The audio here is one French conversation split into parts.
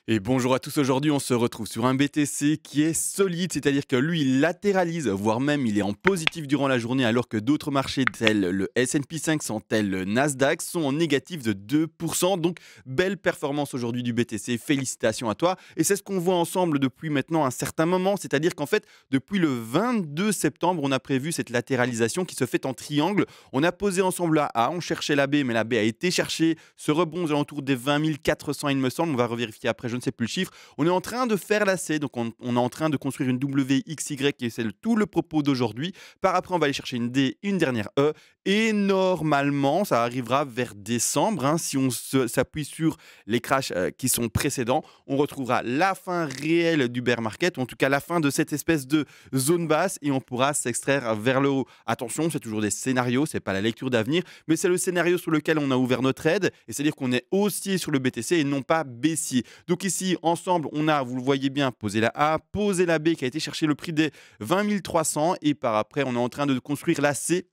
Et bonjour à tous, aujourd'hui on se retrouve sur un BTC qui est solide, c'est-à-dire que lui il latéralise, voire même il est en positif durant la journée alors que d'autres marchés tels le S&P 500, tel le Nasdaq sont en négatif de 2%. Donc belle performance aujourd'hui du BTC, félicitations à toi. Et c'est ce qu'on voit ensemble depuis maintenant un certain moment, c'est-à-dire qu'en fait depuis le 22 septembre on a prévu cette latéralisation qui se fait en triangle. On a posé ensemble la A, on cherchait la B mais la B a été cherchée, ce rebond aux alentours des 20 400 il me semble, on va revérifier après, je ne sais plus le chiffre. On est en train de faire la C, donc on est en train de construire une WXY et c'est tout le propos d'aujourd'hui. Par après, on va aller chercher une D, une dernière E et normalement, ça arrivera vers décembre. Si on s'appuie sur les crashs qui sont précédents, on retrouvera la fin réelle du bear market, ou en tout cas la fin de cette espèce de zone basse et on pourra s'extraire vers le haut. Attention, c'est toujours des scénarios, c'est pas la lecture d'avenir, mais c'est le scénario sur lequel on a ouvert notre aide et c'est-à-dire qu'on est haussier sur le BTC et non pas baissier. Donc ici, ensemble, on a, vous le voyez bien, posé la A, posé la B qui a été chercher le prix des 20 300 et par après, on est en train de construire la C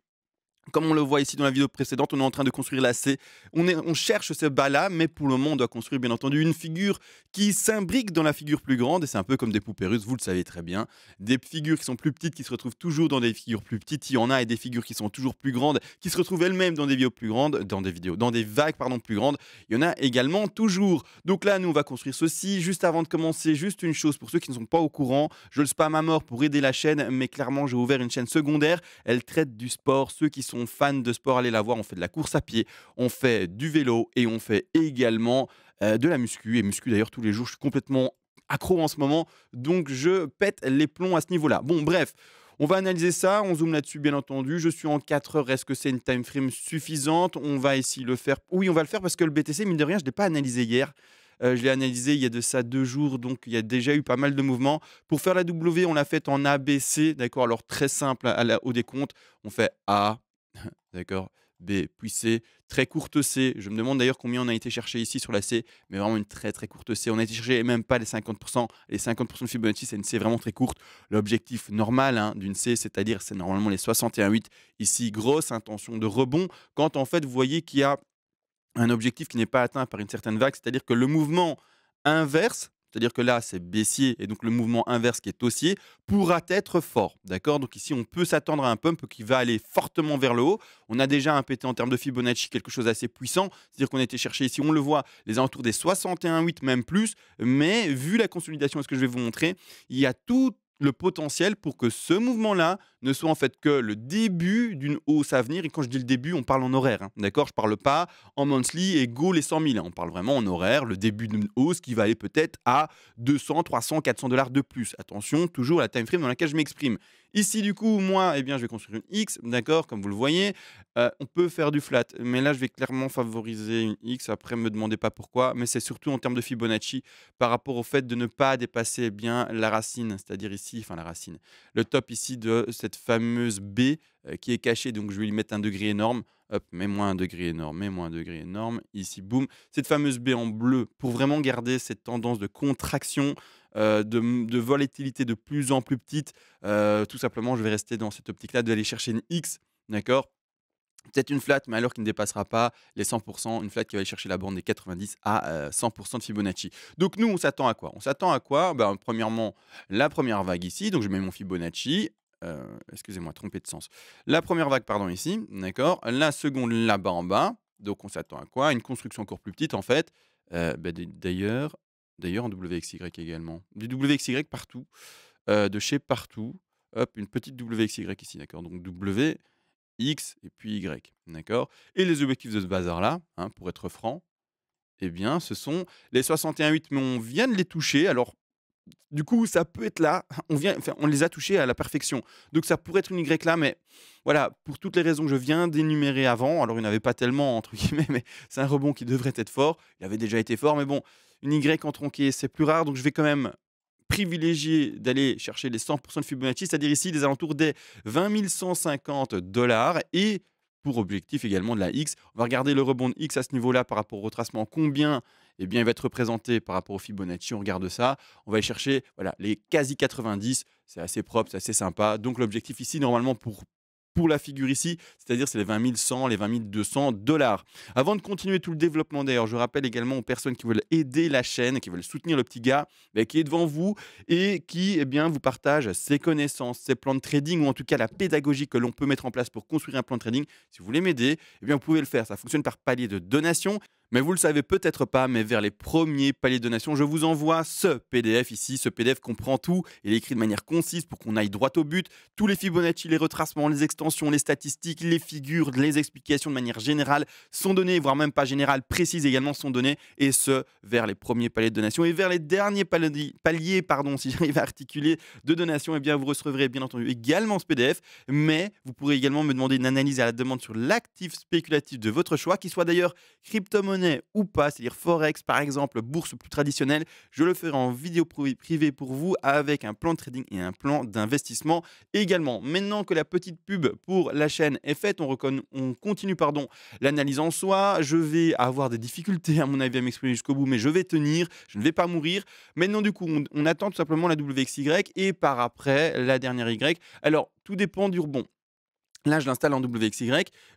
comme on le voit ici dans la vidéo précédente, on est en train de construire la C. On cherche ce bas-là, mais pour le moment, on doit construire bien entendu une figure qui s'imbrique dans la figure plus grande. Et c'est un peu comme des poupées russes, vous le savez très bien. Des figures qui sont plus petites, qui se retrouvent toujours dans des figures plus petites. Il y en a et des figures qui sont toujours plus grandes, qui se retrouvent elles-mêmes dans des vidéos plus grandes, dans des vagues pardon, plus grandes. Il y en a également toujours. Donc là, nous, on va construire ceci. Juste avant de commencer, juste une chose pour ceux qui ne sont pas au courant. Je le spam à mort pour aider la chaîne, mais clairement, j'ai ouvert une chaîne secondaire. Elle traite du sport. Ceux qui sont fans de sport, allez la voir. On fait de la course à pied, on fait du vélo et on fait également de la muscu. Et muscu d'ailleurs tous les jours, je suis complètement accro en ce moment, donc je pète les plombs à ce niveau-là. Bon, bref. On va analyser ça, on zoome là-dessus bien entendu. Je suis en 4 heures, est-ce que c'est une time frame suffisante? On va ici le faire. Oui, on va le faire parce que le BTC, mine de rien, je ne l'ai pas analysé hier. Je l'ai analysé il y a de ça 2 jours, donc il y a déjà eu pas mal de mouvements. Pour faire la W, on l'a faite en ABC, d'accord? Alors très simple au décompte, on fait A, d'accord, B, puis C, très courte C. Je me demande d'ailleurs combien on a été chercher ici sur la C, mais vraiment une très très courte C. On a été chercher même pas les 50%. Les 50% de Fibonacci, c'est une C vraiment très courte. L'objectif normal d'une C, c'est-à-dire c'est normalement les 61,8. Ici, grosse intention de rebond, quand en fait vous voyez qu'il y a un objectif qui n'est pas atteint par une certaine vague, c'est-à-dire que le mouvement inverse, c'est-à-dire que là, c'est baissier et donc le mouvement inverse qui est haussier pourra être fort. D'accord? Donc ici, on peut s'attendre à un pump qui va aller fortement vers le haut. On a déjà un PT en termes de Fibonacci, quelque chose d'assez puissant. C'est-à-dire qu'on a été chercher ici, on le voit, les alentours des 61,8, même plus. Mais vu la consolidation, ce que je vais vous montrer, il y a tout le potentiel pour que ce mouvement-là ne soit en fait que le début d'une hausse à venir. Et quand je dis le début, on parle en horaire. D'accord? Je ne parle pas en monthly et go les 100 000. On parle vraiment en horaire, le début d'une hausse qui va aller peut-être à 200, 300, 400 dollars de plus. Attention, toujours la time frame dans laquelle je m'exprime. Ici, du coup, moi, eh bien, je vais construire une X, d'accord, comme vous le voyez. On peut faire du flat, mais là, je vais clairement favoriser une X. Après, ne me demandez pas pourquoi, mais c'est surtout en termes de Fibonacci par rapport au fait de ne pas dépasser bien la racine, c'est-à-dire ici, enfin la racine, le top ici de cette fameuse B qui est cachée. Donc, je vais lui mettre un degré énorme. Hop, mets-moi un degré énorme, mets-moi un degré énorme. Ici, boum. Cette fameuse B en bleu pour vraiment garder cette tendance de contraction, de volatilité de plus en plus petite. Tout simplement, je vais rester dans cette optique-là d'aller chercher une X, d'accord? Peut-être une flat, mais alors qui ne dépassera pas les 100%, une flat qui va aller chercher la bande des 90 à 100% de Fibonacci. Donc nous, on s'attend à quoi? On s'attend à quoi? Ben, premièrement, la première vague ici, donc je mets mon Fibonacci. Excusez-moi, trompé de sens. La première vague, pardon, ici, d'accord. La seconde, là-bas en bas. Donc on s'attend à quoi? Une construction encore plus petite, en fait. D'ailleurs, en WXY également. Du WXY partout, de chez partout. Hop, une petite WXY ici, d'accord. Donc W, X et puis Y, d'accord? Et les objectifs de ce bazar-là, pour être franc, eh bien, ce sont les 61,8, mais on vient de les toucher. Alors, du coup, ça peut être là. On les a touchés à la perfection. Donc, ça pourrait être une Y là, mais voilà, pour toutes les raisons que je viens d'énumérer avant. Alors, il n'y en avait pas tellement, entre guillemets, mais c'est un rebond qui devrait être fort. Il avait déjà été fort, mais bon, une Y en tronqué, c'est plus rare. Donc, je vais quand même privilégier d'aller chercher les 100% de Fibonacci, c'est-à-dire ici des alentours des 20 150 dollars et pour objectif également de la X. On va regarder le rebond de X à ce niveau-là par rapport au retracement. Combien eh bien, il va être représenté par rapport au Fibonacci. On regarde ça. On va aller chercher voilà, les quasi 90. C'est assez propre, c'est assez sympa. Donc l'objectif ici, normalement, pour la figure ici, c'est-à-dire c'est les 20 100, les 20 200 $. Avant de continuer tout le développement d'ailleurs, je rappelle également aux personnes qui veulent aider la chaîne, qui veulent soutenir le petit gars, qui est devant vous et qui vous partage ses connaissances, ses plans de trading ou en tout cas la pédagogie que l'on peut mettre en place pour construire un plan de trading. Si vous voulez m'aider, vous pouvez le faire. Ça fonctionne par palier de donation. Mais vous le savez peut-être pas, mais vers les premiers paliers de donation, je vous envoie ce PDF ici. Ce PDF comprend tout. Il est écrit de manière concise pour qu'on aille droit au but. Tous les Fibonacci, les retracements, les extensions, les statistiques, les figures, les explications de manière générale sont données, voire même pas générale, précises également sont données. Et ce, vers les premiers paliers de donation. Et vers les derniers paliers, si j'arrive à articuler, de donation, vous recevrez bien entendu également ce PDF. Mais vous pourrez également me demander une analyse à la demande sur l'actif spéculatif de votre choix, qui soit d'ailleurs crypto-monnaie ou pas, c'est-à-dire Forex par exemple, bourse plus traditionnelle. Je le ferai en vidéo privée pour vous avec un plan de trading et un plan d'investissement également. Maintenant que la petite pub pour la chaîne est faite, on continue l'analyse en soi. Je vais avoir des difficultés à mon avis à m'exprimer jusqu'au bout, mais je vais tenir, je ne vais pas mourir. Maintenant du coup, on attend tout simplement la WXY et par après la dernière Y. Alors, tout dépend du rebond. Là, je l'installe en WXY,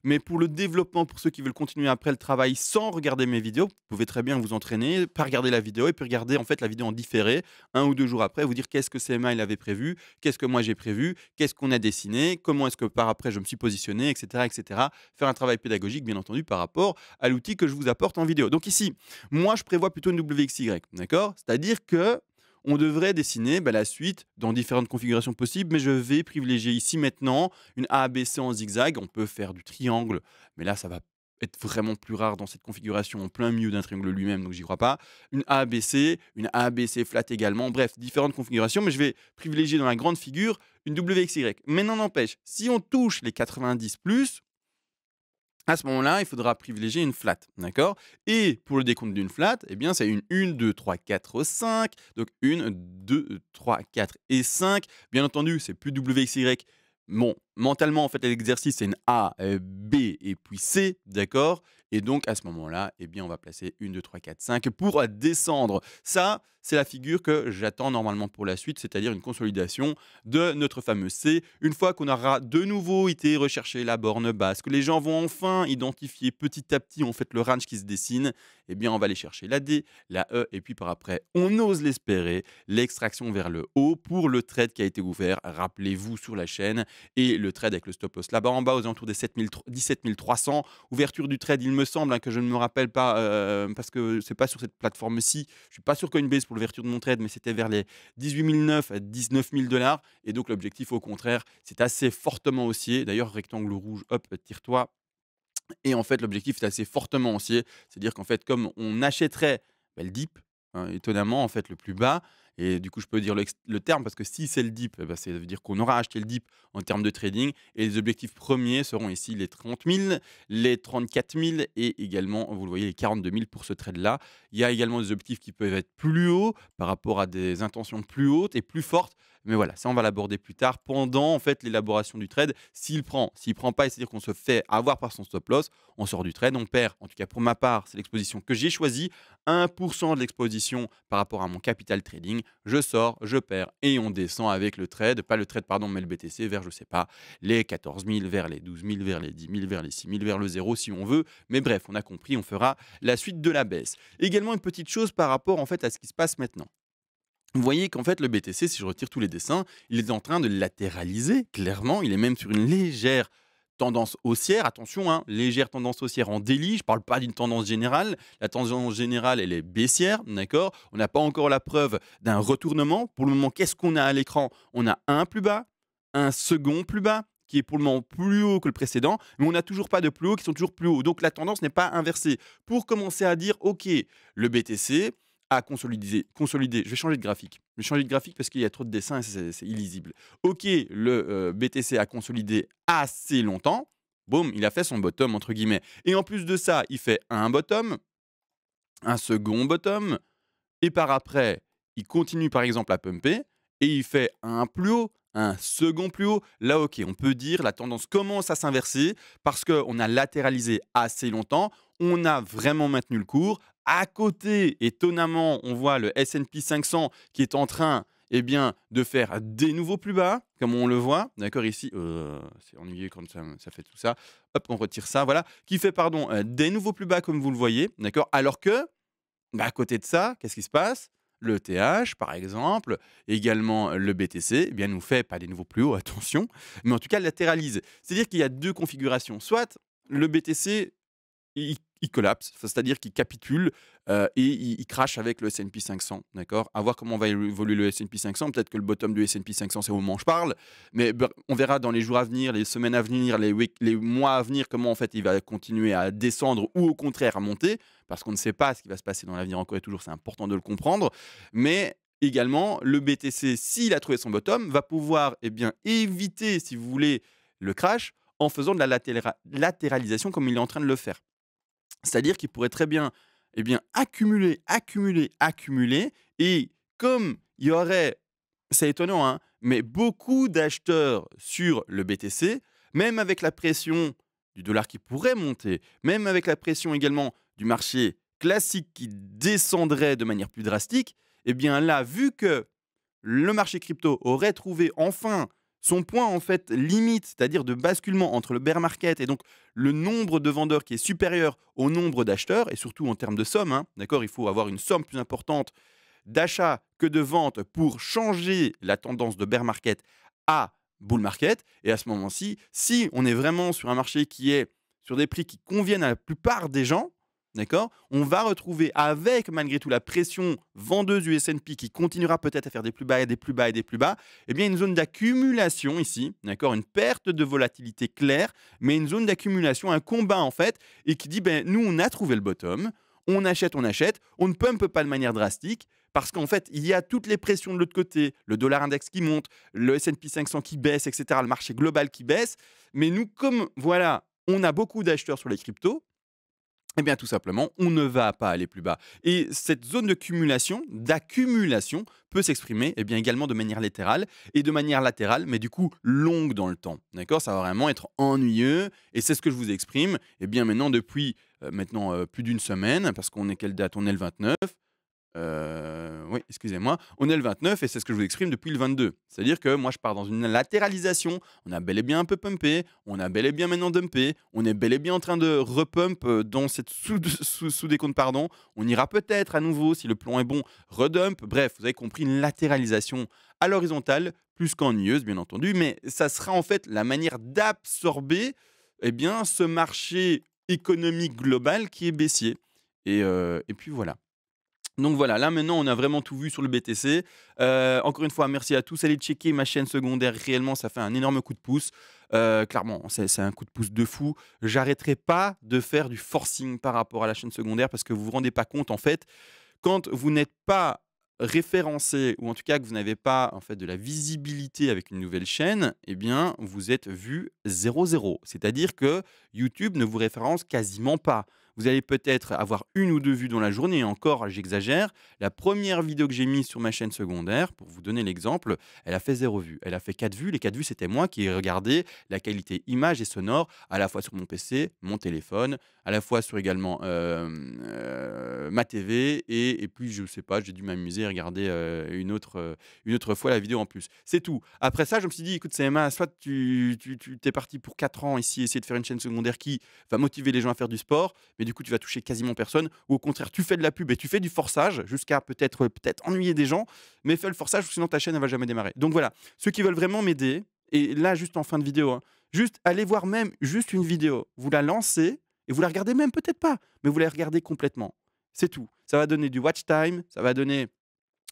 mais pour le développement, pour ceux qui veulent continuer après le travail sans regarder mes vidéos, vous pouvez très bien vous entraîner, pas regarder la vidéo et puis regarder en fait la vidéo en différé, 1 ou 2 jours après, vous dire qu'est-ce que CMA il avait prévu, qu'est-ce que moi j'ai prévu, qu'est-ce qu'on a dessiné, comment est-ce que par après je me suis positionné, etc., etc. Faire un travail pédagogique, bien entendu, par rapport à l'outil que je vous apporte en vidéo. Donc ici, moi, je prévois plutôt une WXY, d'accord? C'est-à-dire que on devrait dessiner la suite dans différentes configurations possibles, mais je vais privilégier ici maintenant une ABC en zigzag. On peut faire du triangle, mais là, ça va être vraiment plus rare dans cette configuration en plein milieu d'un triangle lui-même, donc j'y crois pas. Une ABC flat également. Bref, différentes configurations, mais je vais privilégier dans la grande figure une WXY. Mais non n'empêche, si on touche les 90+, à ce moment-là, il faudra privilégier une flat, d'accord? Et pour le décompte d'une flat, c'est une 1, 2, 3, 4, 5. Donc 1, 2, 3, 4 et 5. Bien entendu, c'est plus WXY. Bon, mentalement, en fait, l'exercice, c'est une A, B et puis C, d'accord? Et donc, à ce moment-là, on va placer 1, 2, 3, 4, 5 pour descendre. Ça, c'est la figure que j'attends normalement pour la suite, c'est-à-dire une consolidation de notre fameux C. Une fois qu'on aura de nouveau été rechercher la borne basse, que les gens vont enfin identifier petit à petit en fait le range qui se dessine, on va aller chercher la D, la E, et puis par après, on ose l'espérer, l'extraction vers le haut pour le trade qui a été ouvert, rappelez-vous sur la chaîne, et le trade avec le stop loss là-bas en bas aux alentours des 17 300. Ouverture du trade, il me semble, que je ne me rappelle pas parce que c'est pas sur cette plateforme-ci. Je suis pas sur Coinbase pour l'ouverture de mon trade, mais c'était vers les 18 900 à 19 000 $. Et donc l'objectif, au contraire, c'est assez fortement haussier. D'ailleurs, rectangle rouge, hop, tire-toi. Et en fait, l'objectif est assez fortement haussier. C'est-à-dire qu'en fait, comme on achèterait le dip, étonnamment, en fait, le plus bas. Et du coup, je peux dire le terme parce que si c'est le dip, ça veut dire qu'on aura acheté le dip en termes de trading. Et les objectifs premiers seront ici les 30 000, les 34 000 et également, vous le voyez, les 42 000 pour ce trade-là. Il y a également des objectifs qui peuvent être plus hauts par rapport à des intentions plus hautes et plus fortes. Mais voilà, ça, on va l'aborder plus tard pendant en fait l'élaboration du trade. S'il prend pas, c'est-à-dire qu'on se fait avoir par son stop loss, on sort du trade, on perd. En tout cas, pour ma part, c'est l'exposition que j'ai choisie. 1% de l'exposition par rapport à mon capital trading. Je sors, je perds et on descend avec le trade. Pas le trade, pardon, mais le BTC vers, je sais pas, les 14 000, vers les 12 000, vers les 10 000, vers les 6 000, vers le 0 si on veut. Mais bref, on a compris, on fera la suite de la baisse. Également, une petite chose par rapport en fait à ce qui se passe maintenant. Vous voyez qu'en fait, le BTC, si je retire tous les dessins, il est en train de latéraliser, clairement. Il est même sur une légère tendance haussière. Attention, légère tendance haussière en délit. Je ne parle pas d'une tendance générale. La tendance générale, elle est baissière, d'accord? On n'a pas encore la preuve d'un retournement. Pour le moment, qu'est-ce qu'on a à l'écran? On a un plus bas, un second plus bas, qui est pour le moment plus haut que le précédent, mais on n'a toujours pas de plus haut qui sont toujours plus hauts. Donc, la tendance n'est pas inversée. Pour commencer à dire, OK, le BTC à consolider. Je vais changer de graphique. Je vais changer de graphique parce qu'il y a trop de dessins et c'est illisible. OK, le BTC a consolidé assez longtemps. Boum, il a fait son bottom, entre guillemets. Et en plus de ça, il fait un bottom, un second bottom, et par après, il continue par exemple à pumper, et il fait un plus haut, un second plus haut. Là, OK, on peut dire la tendance commence à s'inverser parce qu'on a latéralisé assez longtemps, on a vraiment maintenu le cours. À côté, étonnamment, on voit le S&P 500 qui est en train eh bien, de faire des nouveaux plus bas, comme on le voit, d'accord, ici, c'est ennuyeux quand ça fait tout ça. Hop, on retire ça, voilà, qui fait, pardon, des nouveaux plus bas, comme vous le voyez, d'accord, alors que, bah, à côté de ça, qu'est-ce qui se passe? Le TH, par exemple, également le BTC, eh bien, nous fait pas des nouveaux plus hauts, attention, mais en tout cas latéralise. C'est-à-dire qu'il y a 2 configurations. Soit le BTC il collapse, c'est-à-dire qu'il capitule, et il crache avec le S&P 500, d'accord? À voir comment va évoluer le S&P 500. Peut-être que le bottom du S&P 500, c'est au moment où je parle, mais on verra dans les jours à venir, les semaines à venir, les mois à venir, comment en fait il va continuer à descendre ou au contraire à monter, parce qu'on ne sait pas ce qui va se passer dans l'avenir encore et toujours, c'est important de le comprendre. Mais également, le BTC, s'il a trouvé son bottom, va pouvoir, eh bien, éviter, si vous voulez, le crash en faisant de la latéralisation comme il est en train de le faire. C'est-à-dire qu'il pourrait très bien, eh bien, accumuler, accumuler, accumuler et comme il y aurait, c'est étonnant, hein, mais beaucoup d'acheteurs sur le BTC, même avec la pression du dollar qui pourrait monter, même avec la pression également du marché classique qui descendrait de manière plus drastique, eh bien là, vu que le marché crypto aurait trouvé enfin son point en fait limite, c'est-à-dire de basculement entre le bear market et donc le nombre de vendeurs qui est supérieur au nombre d'acheteurs, et surtout en termes de somme, hein, d'accord, il faut avoir une somme plus importante d'achat que de vente pour changer la tendance de bear market à bull market. Et à ce moment-ci, si on est vraiment sur un marché qui est sur des prix qui conviennent à la plupart des gens, d'accord, on va retrouver avec malgré tout la pression vendeuse du S&P qui continuera peut-être à faire des plus bas et des plus bas et des plus bas, eh bien une zone d'accumulation ici, d'accord, une perte de volatilité claire, mais une zone d'accumulation, un combat en fait, et qui dit ben nous on a trouvé le bottom, on achète, on ne pump pas de manière drastique, parce qu'en fait, il y a toutes les pressions de l'autre côté, le dollar index qui monte, le S&P 500 qui baisse, etc., le marché global qui baisse. Mais nous, comme voilà, on a beaucoup d'acheteurs sur les cryptos, eh bien, tout simplement, on ne va pas aller plus bas. Et cette zone d'accumulation, peut s'exprimer eh bien, également de manière latérale, et de manière latérale, mais du coup longue dans le temps. D'accord? Ça va vraiment être ennuyeux, et c'est ce que je vous exprime. Eh bien, maintenant, depuis plus d'une semaine, parce qu'on est quelle date? On est le 29. Oui, excusez-moi. On est le 29 et c'est ce que je vous exprime depuis le 22. C'est-à-dire que moi, je pars dans une latéralisation. On a bel et bien un peu pumpé. On a bel et bien maintenant dumpé. On est bel et bien en train de repump dans cette sous-décompte, pardon. On ira peut-être à nouveau, si le plan est bon, redump. Bref, vous avez compris, une latéralisation à l'horizontale, plus qu'ennuyeuse, bien entendu. Mais ça sera en fait la manière d'absorber eh bien, ce marché économique global qui est baissier. Et puis voilà. Donc voilà, là maintenant on a vraiment tout vu sur le BTC. Encore une fois, merci à tous. Allez checker ma chaîne secondaire, réellement ça fait un énorme coup de pouce. Clairement, c'est un coup de pouce de fou. J'arrêterai pas de faire du forcing par rapport à la chaîne secondaire parce que vous vous rendez pas compte en fait, quand vous n'êtes pas référencé ou en tout cas que vous n'avez pas en fait de la visibilité avec une nouvelle chaîne, eh bien vous êtes vu 0-0. C'est-à-dire que YouTube ne vous référence quasiment pas. Vous allez peut-être avoir une ou deux vues dans la journée, et encore, j'exagère. La première vidéo que j'ai mise sur ma chaîne secondaire, pour vous donner l'exemple, elle a fait 0 vues. Elle a fait 4 vues. Les 4 vues, c'était moi qui ai regardé la qualité image et sonore, à la fois sur mon PC, mon téléphone, à la fois sur également ma TV, et puis, je ne sais pas, j'ai dû m'amuser à regarder une autre fois la vidéo en plus. C'est tout. Après ça, je me suis dit, écoute, CMA, soit tu t'es parti pour 4 ans ici, essayer de faire une chaîne secondaire qui va motiver les gens à faire du sport, mais du coup, tu vas toucher quasiment personne. Ou au contraire, tu fais de la pub et tu fais du forçage jusqu'à peut-être ennuyer des gens, mais fais le forçage, sinon ta chaîne, elle va jamais démarrer. Donc voilà, ceux qui veulent vraiment m'aider, et là, juste en fin de vidéo, hein, juste allez voir même juste une vidéo. Vous la lancez et vous la regardez même peut-être pas, mais vous la regardez complètement. C'est tout. Ça va donner du watch time, ça va donner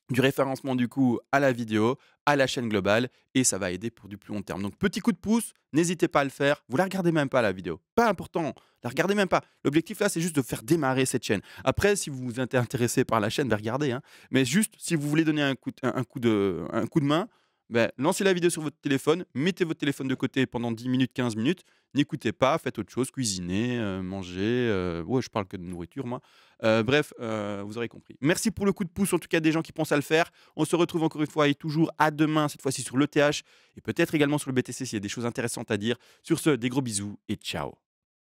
du référencement du coup à la vidéo, à la chaîne globale, et ça va aider pour du plus long terme. Donc petit coup de pouce, n'hésitez pas à le faire. Vous la regardez même pas la vidéo, pas important, la regardez même pas. L'objectif là, c'est juste de faire démarrer cette chaîne. Après, si vous vous êtes intéressé par la chaîne, regardez. Hein. Mais juste si vous voulez donner un coup de main, lancez la vidéo sur votre téléphone, mettez votre téléphone de côté pendant 10 minutes, 15 minutes, n'écoutez pas, faites autre chose, cuisinez, mangez. Ouais, je parle que de nourriture, moi. Bref, vous aurez compris. Merci pour le coup de pouce, en tout cas des gens qui pensent à le faire. On se retrouve encore une fois et toujours à demain, cette fois-ci sur l'ETH et peut-être également sur le BTC s'il y a des choses intéressantes à dire. Sur ce, des gros bisous et ciao.